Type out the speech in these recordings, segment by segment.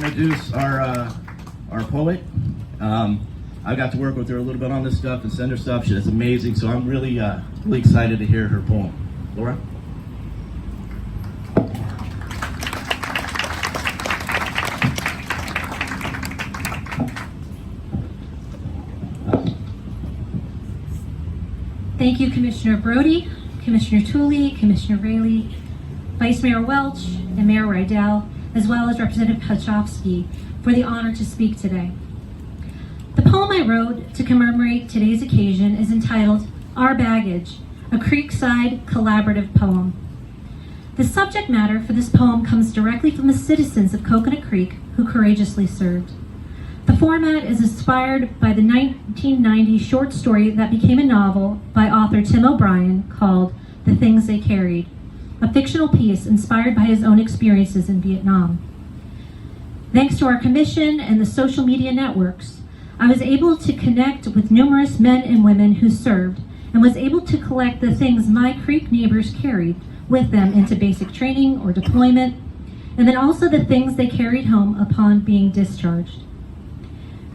introduce our poet. I got to work with her a little bit on this stuff and send her stuff. She's amazing, so I'm really excited to hear her poem. Laura? Thank you, Commissioner Brody, Commissioner Tooley, Commissioner Raley, Vice Mayor Welch, and Mayor Rydell, as well as Representative Pachowski, for the honor to speak today. The poem I wrote to commemorate today's occasion is entitled Our Baggage, a Creekside collaborative poem. The subject matter for this poem comes directly from the citizens of Coconut Creek who courageously served. The format is inspired by the 1990 short story that became a novel by author Tim O'Brien called The Things They Carried, a fictional piece inspired by his own experiences in Vietnam. Thanks to our commission and the social media networks, I was able to connect with numerous men and women who served and was able to collect the things my Creek neighbors carried with them into basic training or deployment, and then also the things they carried home upon being discharged.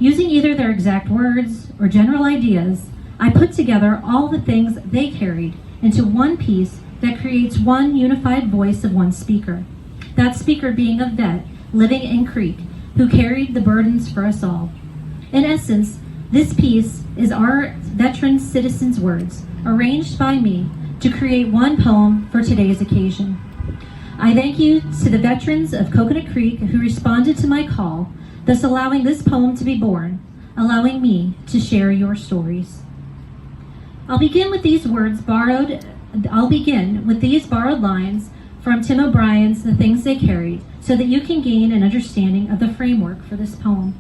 Using either their exact words or general ideas, I put together all the things they carried into one piece that creates one unified voice of one speaker. That speaker being a vet living in Creek who carried the burdens for us all. In essence, this piece is our veteran citizens' words, arranged by me to create one poem for today's occasion. I thank you to the veterans of Coconut Creek who responded to my call, thus allowing this poem to be born, allowing me to share your stories. I'll begin with these borrowed lines from Tim O'Brien's The Things They Carried, so that you can gain an understanding of the framework for this poem.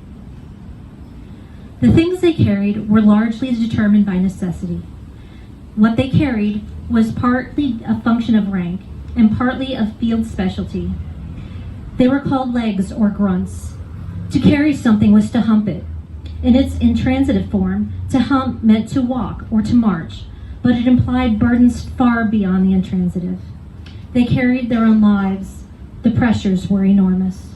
The things they carried were largely determined by necessity. What they carried was partly a function of rank and partly of field specialty. They were called legs or grunts. To carry something was to hump it. In its intransitive form, to hump meant to walk or to march, but it implied burdens far beyond the intransitive. They carried their own lives. The pressures were enormous.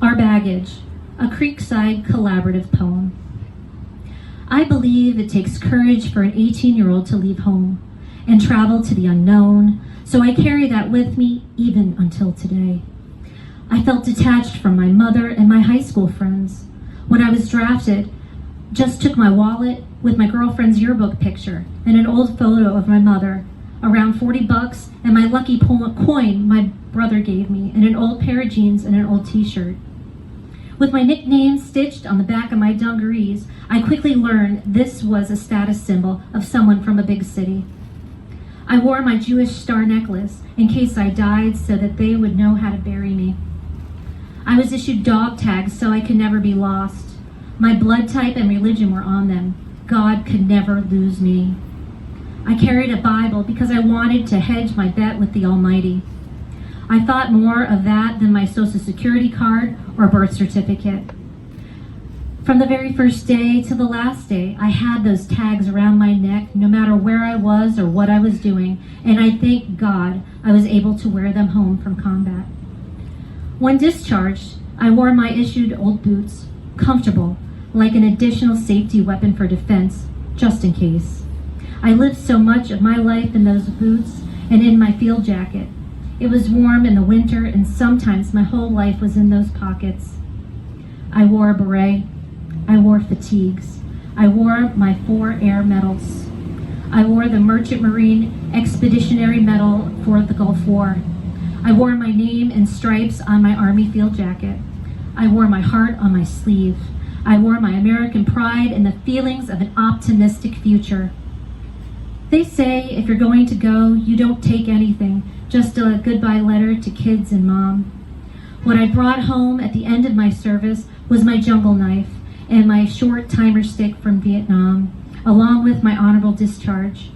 Our Baggage, a Creekside collaborative poem. I believe it takes courage for an 18-year-old to leave home and travel to the unknown, so I carry that with me even until today. I felt detached from my mother and my high school friends. When I was drafted, just took my wallet with my girlfriend's yearbook picture and an old photo of my mother, around $40, and my lucky coin my brother gave me, and an old pair of jeans and an old t-shirt. With my nickname stitched on the back of my dungarees, I quickly learned this was a status symbol of someone from a big city. I wore my Jewish star necklace in case I died so that they would know how to bury me. I was issued dog tags so I could never be lost. My blood type and religion were on them. God could never lose me. I carried a Bible because I wanted to hedge my bet with the Almighty. I thought more of that than my Social Security card or birth certificate. From the very first day to the last day, I had those tags around my neck, no matter where I was or what I was doing, and I thank God I was able to wear them home from combat. When discharged, I wore my issued old boots, comfortable, like an additional safety weapon for defense, just in case. I lived so much of my life in those boots and in my field jacket. It was warm in the winter, and sometimes my whole life was in those pockets. I wore a beret. I wore fatigues. I wore my 4 air medals. I wore the Merchant Marine Expeditionary Medal for the Gulf War. I wore my name in stripes on my Army field jacket. I wore my heart on my sleeve. I wore my American pride and the feelings of an optimistic future. They say if you're going to go, you don't take anything, just a goodbye letter to kids and mom. What I brought home at the end of my service was my jungle knife and my short timer stick from Vietnam, along with my honorable discharge.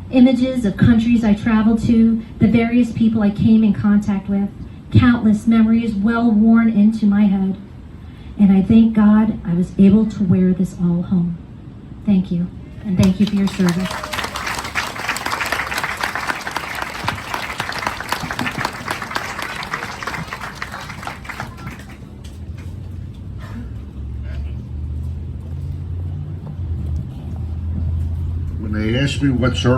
Images of countries I traveled to, the various people I came in contact with, countless memories well worn into my head. And I thank God I was able to wear this all home. Thank you, and thank you for your service. when they ask me what sort